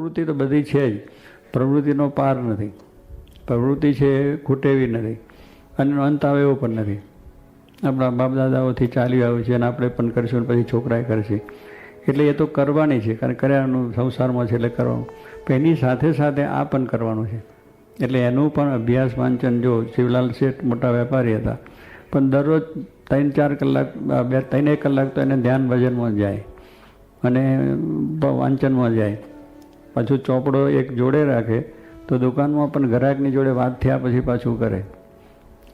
પ્રવૃત્તિ તો બધી છે જ, પ્રવૃત્તિનો પાર નથી. પ્રવૃત્તિ છે ખૂટે એવી નથી અને એનો અંત આવે એવો પણ નથી. આપણા બાપ દાદાઓથી ચાલી આવ્યું છે અને આપણે પણ કરીશું, પછી છોકરાએ કરશે, એટલે એ તો કરવાની છે, કારણ કર્યાનું સંસારમાં છે એટલે કરવાનું. પણ એની સાથે સાથે આ પણ કરવાનું છે. એટલે એનું પણ અભ્યાસ વાંચન. જો શિવલાલ શેઠ મોટા વેપારી હતા, પણ દરરોજ 3-4 કલાક 3-1 કલાક તો એને ધ્યાન ભજનમાં જાય અને વાંચનમાં જાય. પાછું ચોપડો એક જોડે રાખે, તો દુકાનમાં પણ ગ્રાહકની જોડે વાત થયા પછી પાછું કરે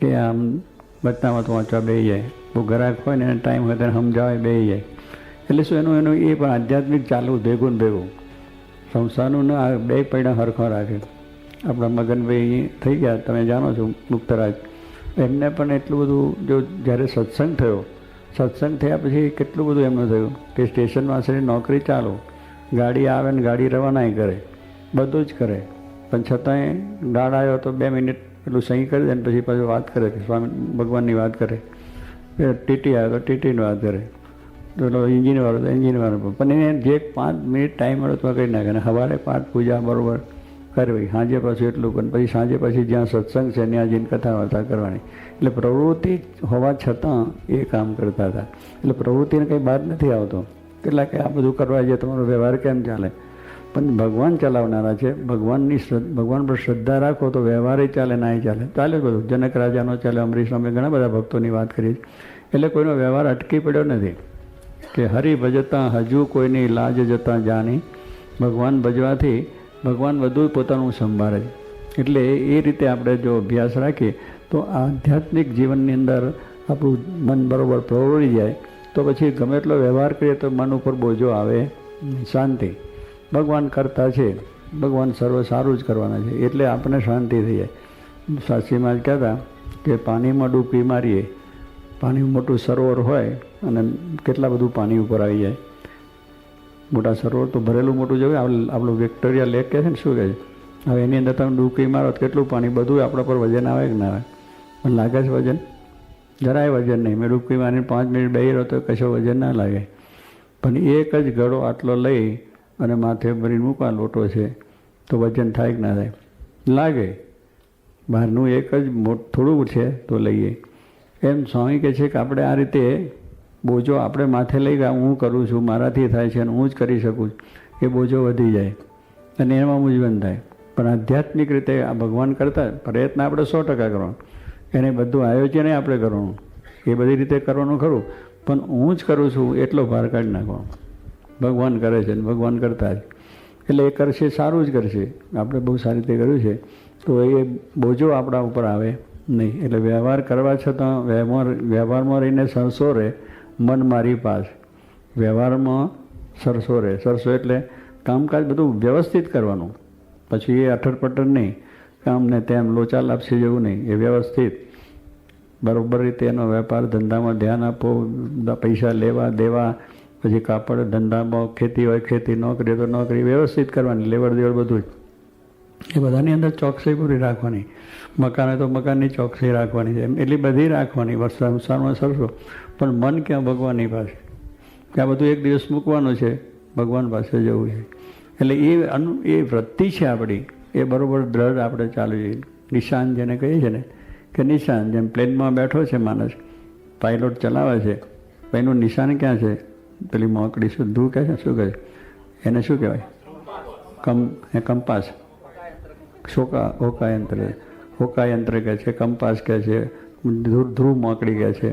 કે આમ બચનામાં વાંચવા બેસી જાય. બહુ ગ્રાહક હોય ને એને ટાઈમ હોય તેને સમજાવે બેસી જાય. એટલે શું એનું એ પણ આધ્યાત્મિક ચાલવું ભેગું ને ભેગું. સંસારનું આ બે પૈડા હરખા રાખે. આપણા મગનભાઈ થઈ ગયા, તમે જાણો છો, મુક્તરાજ. એમને પણ એટલું બધું, જો જ્યારે સત્સંગ થયો, સત્સંગ થયા પછી કેટલું બધું એમનું થયું કે સ્ટેશન માસ્ટરની નોકરી ચાલુ, ગાડી આવે ને ગાડી રવાના કરે, બધું જ કરે. પણ છતાંય ગાડ આવ્યો તો 2 મિનિટ પેલું સહી કરી દે ને પછી પાછું વાત કરે કે સ્વામી ભગવાનની વાત કરે. ટીટી આવ્યો તો ટીટીની વાત કરે, પેલો એન્જિન વાળો તો એન્જિન વાળો. પણ એને જે 5 મિનિટ ટાઈમ મળે તો કરી નાખે. અને સવારે પાઠ પૂજા બરાબર કરવી, સાંજે પાછું એટલું કરે, પછી સાંજે પછી જ્યાં સત્સંગ છે ત્યાં જઈને કથા વાર્તા કરવાની. એટલે પ્રવૃત્તિ હોવા છતાં એ કામ કરતા હતા. એટલે પ્રવૃત્તિને કંઈ બાદ નથી આવતો. કેટલાક આ બધું કરવા જાય, તમારો વ્યવહાર કેમ ચાલે? પણ ભગવાન ચલાવનારા છે. ભગવાન પર શ્રદ્ધા રાખો તો વ્યવહારે ચાલે, ના ચાલે. ચાલે બધું. જનક રાજાનો ચાલે, અમરીશ, અમે ઘણા બધા ભક્તોની વાત કરીએ. એટલે કોઈનો વ્યવહાર અટકી પડ્યો નથી કે હરિ ભજતા હજુ કોઈની લાજ જતા જાણી. ભગવાન ભજવાથી ભગવાન બધું પોતાનું સંભાળે. એટલે એ રીતે આપણે જો અભ્યાસ રાખીએ તો આધ્યાત્મિક જીવનની અંદર આપણું મન બરાબર પ્રવળી જાય તો પછી ગમે એટલો વ્યવહાર કરીએ તો મન ઉપર બોજો આવે. શાંતિ. ભગવાન કરતા છે, ભગવાન સર્વ સારું જ કરવાના છે, એટલે આપણે શાંતિ થઈ જાય. સાચીમાં જ કહેતા કે પાણીમાં ડૂબકી મારીએ, પાણી મોટું સરોવર હોય અને કેટલા બધું પાણી ઉપર આવી જાય. મોટા સરોવર તો ભરેલું મોટું જોયું, આપણું વિક્ટોરિયા લેક કહે છે ને, શું કહે છે? હવે એની અંદર તમે ડૂબકી મારો તો કેટલું પાણી, બધું આપણા પર વજન આવે કે ના આવે? પણ લાગે છે વજન? જરાય વજન નહીં. મેં ડૂબકી મારીને 5 મિનિટ બેસી રહ્યો તો કશો વજન ના લાગે. પણ એક જ ઘડો આટલો લઈ અને માથે ભરીને મૂકવા લોટો છે તો વજન થાય કે ના થાય? લાગે. બહારનું એક જ થોડું છે તો લઈએ. એમ સ્વામી કહે છે કે આપણે આ રીતે બોજો આપણે માથે લઈ ગયા, હું કરું છું, મારાથી થાય છે અને હું જ કરી શકું છું, એ બોજો વધી જાય અને એમાં મૂંઝવણ થાય. પણ આધ્યાત્મિક રીતે આ ભગવાન કરતા પ્રયત્ન આપણે 100% કરવાનો. એને બધું આયોજન આપણે કરવાનું, એ બધી રીતે કરવાનું ખરું, પણ હું જ કરું છું એટલો ભાર કાઢી નાખવાનો. ભગવાન કરે છે ને ભગવાન કરતા જ, એટલે એ કરશે, સારું જ કરશે. આપણે બહુ સારી રીતે કર્યું છે તો એ બોજો આપણા ઉપર આવે નહીં. એટલે વ્યવહાર કરવા છતાં વ્યવહારમાં રહીને સરસો રહે મન મારી પાસ. વ્યવહારમાં સરસો રહે. સરસો એટલે કામકાજ બધું વ્યવસ્થિત કરવાનું. પછી એ અઠરપટર નહીં, કામ ને તેમ લોચા લાપસી જેવું નહીં. એ વ્યવસ્થિત બરાબર રીતે એનો વેપાર ધંધામાં ધ્યાન આપો. પૈસા લેવા દેવા, પછી કાપડ ધંધામાં, ખેતી હોય ખેતી, નોકરી તો નોકરી વ્યવસ્થિત કરવાની. લેવડ દેવડ બધું જ એ બધાની અંદર ચોકસાઈ પૂરી રાખવાની. મકાન હોય તો મકાનની ચોકસાઈ રાખવાની છે, એટલી બધી રાખવાની. સંસારમાં સરસો, પણ મન ક્યાં? ભગવાનની પાસે. કે આ બધું એક દિવસ મૂકવાનું છે, ભગવાન પાસે જવું છે. એટલે એ વૃત્તિ છે આપણી, એ બરાબર દ્રઢ આપણે ચાલુ જોઈએ. નિશાન જેને કહીએ છીએ ને, કે નિશાન જેમ પ્લેનમાં બેઠો છે માણસ, પાયલોટ ચલાવે છે, પણ એનું નિશાન ક્યાં છે? પેલી મોકડી શું ધ્રુવ કહે છે, શું કહે? એને શું કહેવાય? કંપાસ. હોકાયંત્ર કહે છે, કંપાસ કહે છે, ધ્રુવ મોકડી કહે છે.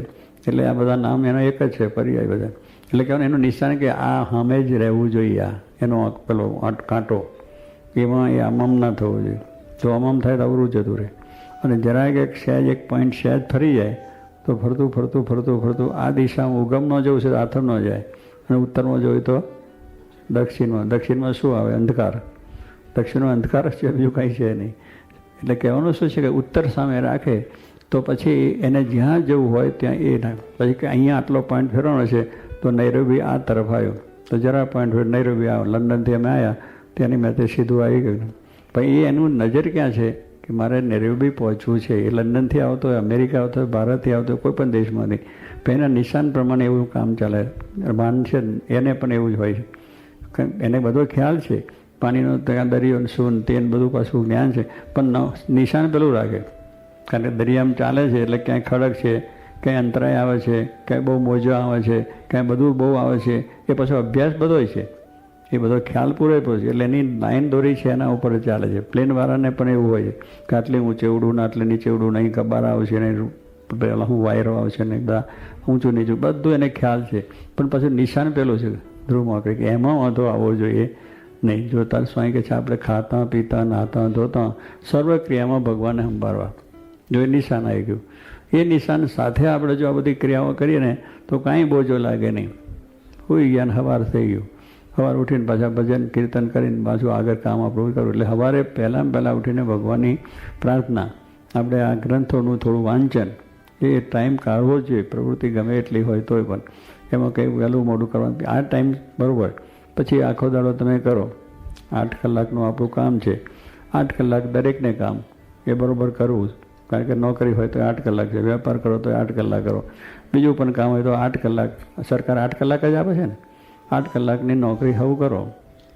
એટલે આ બધા નામ એના એક જ છે, પર્યાય બધા. એટલે કહેવાય એનું નિશાન કે આ સામે જ રહેવું જોઈએ. આ એનો પેલો કાંટો એમાં એ આમમ ના થવો જોઈએ. જો આમમ થાય તો અવરું જતું રહે. અને જરાક એક પોઈન્ટ સહેજ ફરી જાય તો ફરતું ફરતું ફરતું ફરતું આ દિશામાં ઉગમનો જવું છે તો આથમનો જાય, અને ઉત્તરમાં જોઈએ તો દક્ષિણમાં. દક્ષિણમાં શું આવે? અંધકાર. દક્ષિણમાં અંધકાર જ છે, બીજું કંઈ છે નહીં. એટલે કહેવાનું શું છે કે ઉત્તર સામે રાખે તો પછી એને જ્યાં જવું હોય ત્યાં એ ના. પછી કે અહીંયા આટલો પોઈન્ટ ફેરવાનો છે તો નૈરોબી આ તરફ આવ્યો, તો જરા પોઈન્ટ ફેર નૈરોબી આવ્યો. લંડનથી અમે આવ્યા ત્યાંની મેં તે સીધું આવી ગયું. પણ એ એનું નજર ક્યાં છે કે મારે નૈરોબી પહોંચવું છે. એ લંડનથી આવતો હોય, અમેરિકા આવતો હોય, ભારતથી આવતો હોય, કોઈ પણ દેશમાંથી. પણ એના નિશાન પ્રમાણે એવું કામ ચાલે. માન છે એને પણ એવું જ હોય છે, એને બધો ખ્યાલ છે. પાણીનો ત્યાં દરિયો ને શું તે બધું પાછું જ્ઞાન છે, પણ નિશાન પેલું રાખે. કારણ કે દરિયામાં ચાલે છે એટલે ક્યાંય ખડક છે, ક્યાંય અંતરાય આવે છે, ક્યાંય બહુ મોજો આવે છે, ક્યાંય બધું બહુ આવે છે, એ પાછો અભ્યાસ બધો છે, એ બધો ખ્યાલ પૂરેપૂરો છે. એટલે એની લાઈન દોરી છે એના ઉપર ચાલે છે. પ્લેનવાળાને પણ એવું હોય છે કે આટલે ઊંચે ઉડવું ને આટલે નીચે ઉડવું, નહીં કબાર આવશે ને પેલા હું વાયરો આવશે ને બધા ઊંચું નીચું બધું એને ખ્યાલ છે. પણ પછી નિશાન પેલું છે ધ્રુવમાં કે એમાં વાંધો આવવો જોઈએ નહીં. જો તાર સ્વામી કે છે આપણે ખાતા પીતા નાહતા ધોતા સર્વ ક્રિયામાં ભગવાનને સંભાળવા, જો એ નિશાન આવી ગયું, એ નિશાન સાથે આપણે જો આ બધી ક્રિયાઓ કરીએ ને તો કાંઈ બોજો લાગે નહીં. હોઈ ગયા ને સવાર થઈ ગયું, સવાર ઉઠીને પાછા ભજન કીર્તન કરીને પાછું આગળ કામ આપણું કરવું. એટલે સવારે પહેલાં ઉઠીને ભગવાનની પ્રાર્થના, આપણે આ ગ્રંથોનું થોડું વાંચન, એ ટાઈમ કાઢવો જોઈએ. પ્રવૃત્તિ ગમે એટલી હોય તોય પણ એમાં કંઈ વહેલું મોડું કરવાનું, આ ટાઈમ બરાબર. પછી આખો દાડો તમે કરો, 8 કલાકનું આપણું કામ છે, 8 કલાક દરેકને કામ એ બરાબર કરવું. કારણ કે નોકરી હોય તો 8 કલાક છે, વેપાર કરો તો 8 કલાક કરો, બીજું પણ કામ હોય તો 8 કલાક. સરકાર 8 કલાક જ આપે છે ને, 8 કલાકની નોકરી હવું કરો,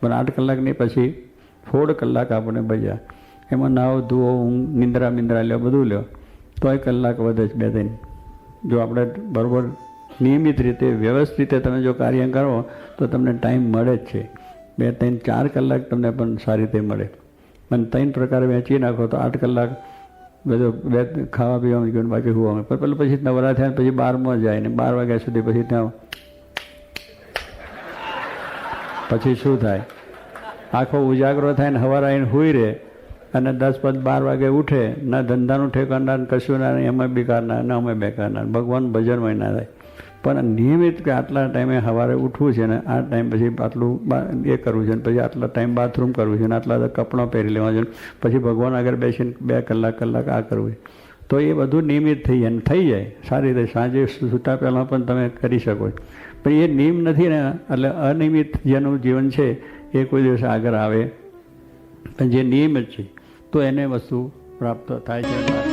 પણ 8 કલાકની પછી 16 કલાક આપણે બજ્યા. એમાં નાહો ધુઓ, ઊંઘ, નિંદ્રા લ્યો, બધું લ્યો તોય કલાક વધે છે 2-3. જો આપણે બરાબર નિયમિત રીતે વ્યવસ્થિત રીતે તમે જો કાર્ય કરો તો તમને ટાઈમ મળે જ છે. 2-3-4 કલાક તમને પણ સારી રીતે મળે. અને 3 પ્રકારે વહેંચી નાખો તો 8 કલાક બધું ખાવા પીવામાં ગયું, બાકી હોવામાં. પણ પેલું પછી નવરા થયા પછી 12માં જાય ને 12 વાગ્યા સુધી પછી ત્યાં પછી શું થાય, આખો ઉજાગરો થાય ને સવારે આવીને સૂઈ રહે અને 10-12 વાગે ઉઠે, ના ધંધાનું ઠેકાના કશું ના, એમાં બેકારના ને અમે બેકારના, ભગવાન ભજનમાં ના થાય. પણ નિયમિત કે આટલા ટાઈમે સવારે ઉઠવું છે ને આ ટાઈમ પછી આટલું એ કરવું છે ને પછી આટલા ટાઈમ બાથરૂમ કરવું છે ને આટલા કપડાં પહેરી લેવા છે, પછી ભગવાન આગળ બેસીને 2 કલાક આ કરવું છે. તો એ બધું નિયમિત થઈ જાય સારી રીતે. સાંજે સૂતા પહેલાં પણ તમે કરી શકો. પણ એ નિયમ નથી ને, એટલે અનિયમિત જેનું જીવન છે એ કોઈ દિવસ આગળ આવે. પણ જે નિયમિત છે તો એને વસ્તુ પ્રાપ્ત થાય છે.